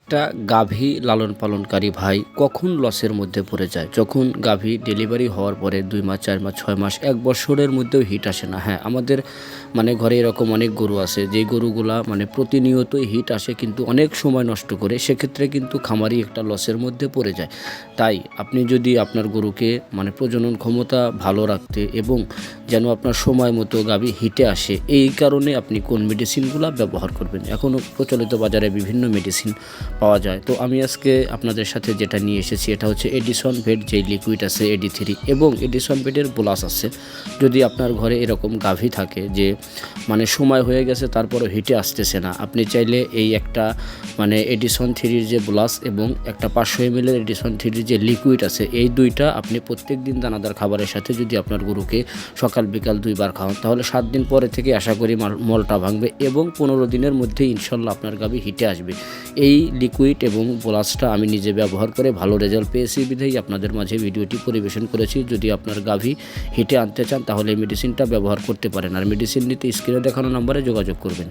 একটা গাভী লালন পালনকারী ভাই কখন লসের মধ্যে পড়ে যায়? যখন গাভী ডেলিভারি হওয়ার পরে 2 মাস, 4 মাস, 6 মাস, 1 বছরের মধ্যেও হিট আসে না। হ্যাঁ, আমাদের ঘরে এরকম অনেক গরু আছে যেই গরুগুলা প্রতিনিয়তই হিট আসে কিন্তু অনেক সময় নষ্ট করে। সেক্ষেত্রে কিন্তু খামারি একটা লসের মধ্যে পড়ে যায়। তাই আপনি যদি আপনার গরুকে প্রজনন ক্ষমতা ভালো রাখতে এবং যেন আপনার সময় মতো গাভী হিটে আসে, এই কারণে আপনি কোন মেডিসিনগুলা ব্যবহার করবেন। এখনও প্রচলিত বাজারে বিভিন্ন মেডিসিন পাওয়া যায়। তো আমি আজকে আপনাদের সাথে যেটা নিয়ে এসেছি এটা হচ্ছে এডিসন ভেট, যেই লিকুইড আছে AD3 এবং এডিসন ভেটের বোলাস আছে। যদি আপনার ঘরে এরকম গাভী থাকে যে সময় হয়ে গেছে তারপরও হিটে আসতেছে না, আপনি চাইলে এই একটা এডিসন 3 যে বোলাস এবং একটা 500 ml এডিসন 3 যে লিকুইড আছে, এই দুইটা আপনি প্রত্যেক দিন দানাদার খাবারের সাথে যদি আপনার গরুকে সকাল বিকাল 2 বার খাওয়ান, তাহলে 7 দিন পরে থেকে আশা করি মলটা ভাঙবে এবং 15 দিনের মধ্যে ইনশাল্লাহ আপনার গাভী হিটে আসবে। এই লিকুইড এবং বোলাসটা আমি নিজে ব্যবহার করে ভালো রেজাল্ট পেয়েছি বিধায় আপনাদের মাঝে ভিডিওটি পরিবেশন করেছি। যদি আপনার গাভী হিটে আনতে চান তাহলে এই মেডিসিনটা ব্যবহার করতে পারেন। আর মেডিসিন নিতে স্ক্রিনে দেখানো নম্বরে যোগাযোগ করবেন।